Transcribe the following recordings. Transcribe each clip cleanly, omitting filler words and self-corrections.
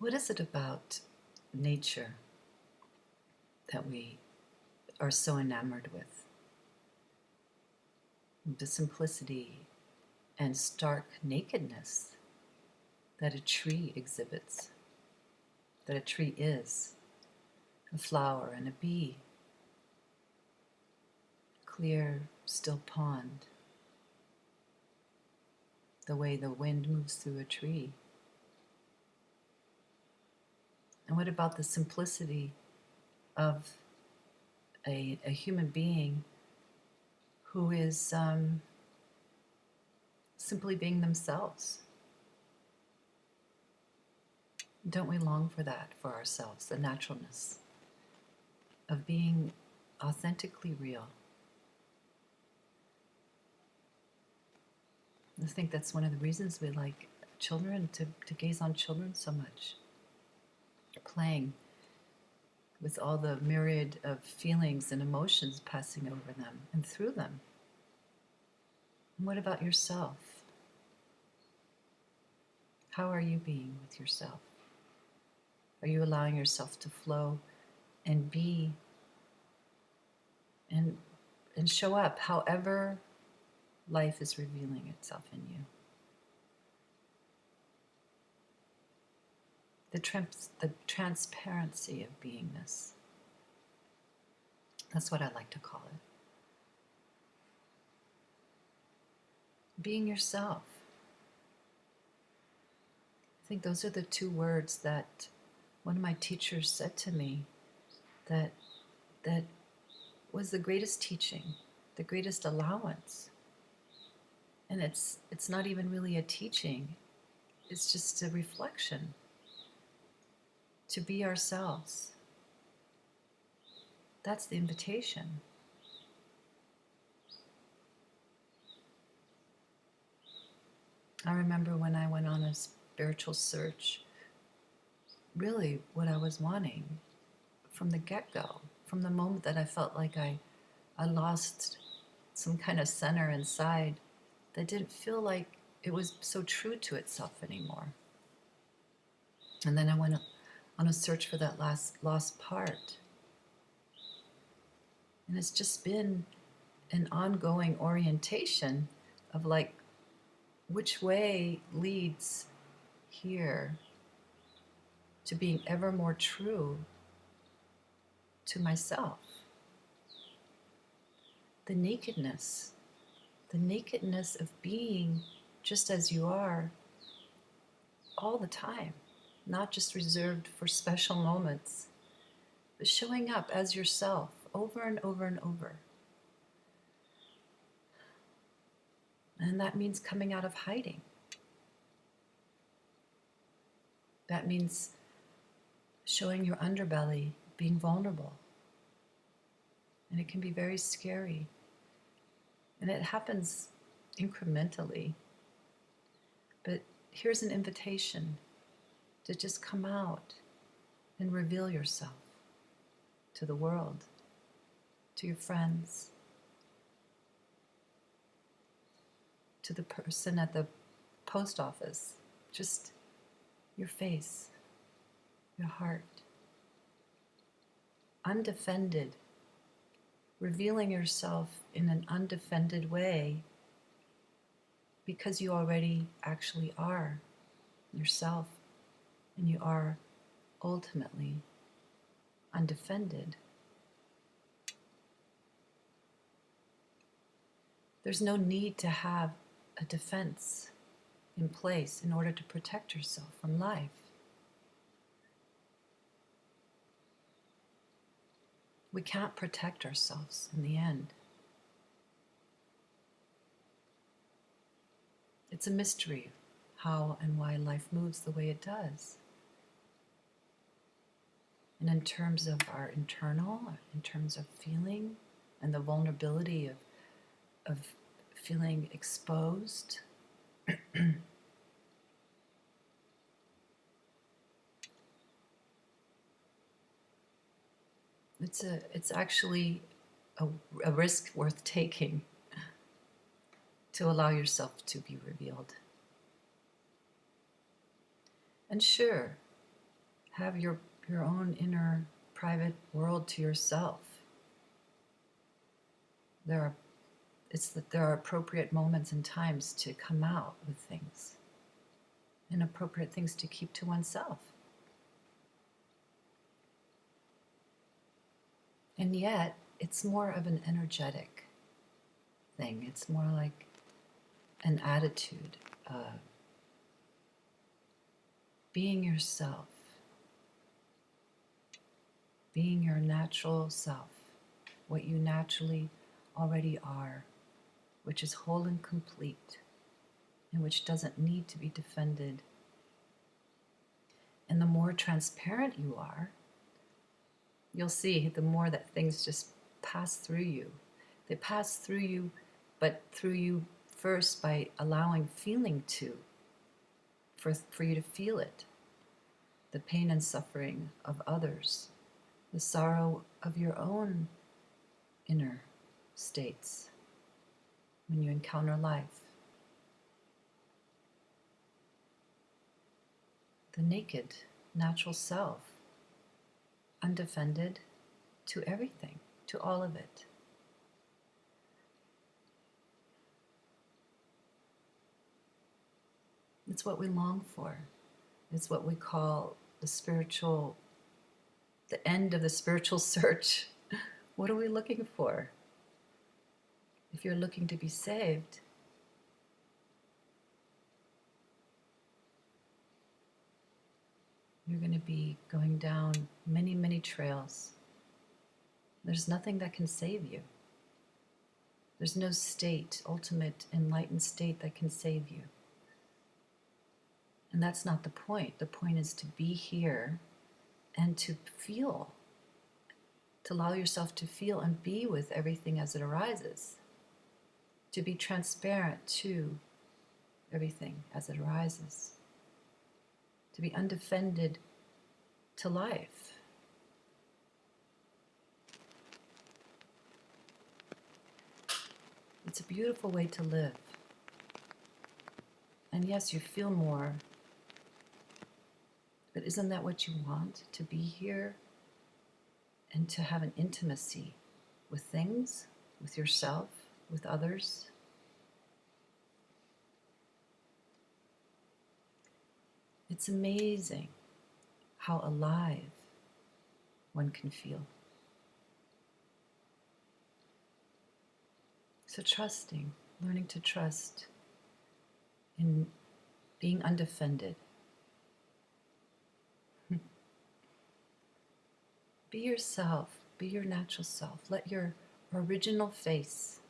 What is it about nature that we are so enamored with? The simplicity and stark nakedness that a tree exhibits, that a tree is, a flower and a bee, clear, still pond, the way the wind moves through a tree. And what about the simplicity of a human being who is simply being themselves? Don't we long for that for ourselves, the naturalness of being authentically real? I think that's one of the reasons we like children, to gaze on children so much. Playing with all the myriad of feelings and emotions passing over them and through them. And what about yourself? How are you being with yourself? Are you allowing yourself to flow and be and show up however life is revealing itself in you? The transparency of beingness. That's what I like to call it. Being yourself. I think those are the two words that one of my teachers said to me that was the greatest teaching, the greatest allowance. And it's not even really a teaching, it's just a reflection. To be ourselves. That's the invitation. I remember when I went on a spiritual search, really what I was wanting from the get-go, from the moment that I felt like I lost some kind of center inside that didn't feel like it was so true to itself anymore. And then I went on a search for that lost part. And it's just been an ongoing orientation of like, which way leads here to being ever more true to myself? The nakedness of being just as you are all the time, not just reserved for special moments, but showing up as yourself over and over and over. And that means coming out of hiding. That means showing your underbelly, being vulnerable. And it can be very scary. And it happens incrementally. But here's an invitation to just come out and reveal yourself to the world, to your friends, to the person at the post office, just your face, your heart. Undefended, revealing yourself in an undefended way because you already actually are yourself and you are ultimately undefended. There's no need to have a defense in place in order to protect yourself from life. We can't protect ourselves in the end. It's a mystery how and why life moves the way it does. And in terms of our internal, in terms of feeling and the vulnerability of feeling exposed, it's actually a risk worth taking to allow yourself to be revealed. And sure, have your own inner private world to yourself. It's that there are appropriate moments and times to come out with things, and appropriate things to keep to oneself. And yet, it's more of an energetic thing. It's more like an attitude, being yourself, being your natural self, what you naturally already are, which is whole and complete, and which doesn't need to be defended. And the more transparent you are, you'll see the more that things just pass through you. They pass through you, but through you first by allowing feeling to, for you to feel it. The pain and suffering of others, the sorrow of your own inner states when you encounter life. The naked, natural self, undefended to everything, to all of it. It's what we long for. It's what we call the end of the spiritual search. What are we looking for? If you're looking to be saved, you're going to be going down many, many trails. There's nothing that can save you. There's no state, ultimate enlightened state that can save you. And that's not the point. The point is to be here and to feel, to allow yourself to feel and be with everything as it arises, to be transparent to everything as it arises, to be undefended to life. It's a beautiful way to live. And yes, you feel more, but isn't that what you want? To be here and to have an intimacy with things, with yourself, with others. It's amazing how alive one can feel. So trusting, learning to trust in being undefended. Be yourself, be your natural self. Let your original face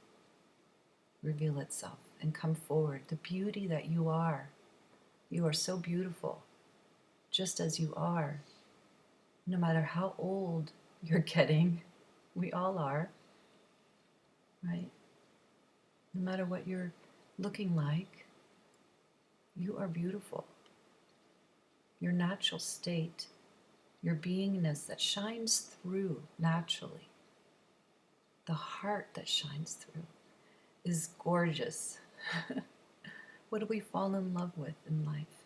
reveal itself and come forward. The beauty that you are. You are so beautiful, just as you are. No matter how old you're getting, we all are, right? No matter what you're looking like, you are beautiful. Your natural state, your beingness that shines through naturally, the heart that shines through, is gorgeous. What do we fall in love with in life?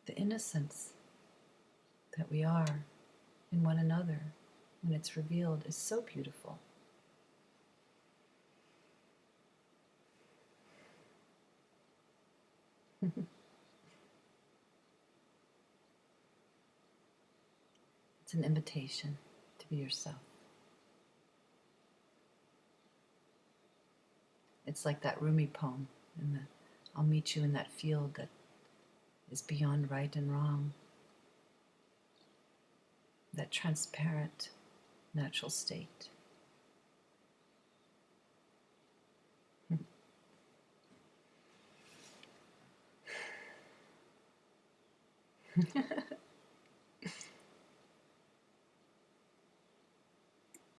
The innocence that we are in one another when it's revealed is so beautiful. It's an invitation to be yourself. It's like that Rumi poem, I'll meet you in that field that is beyond right and wrong. That transparent, natural state.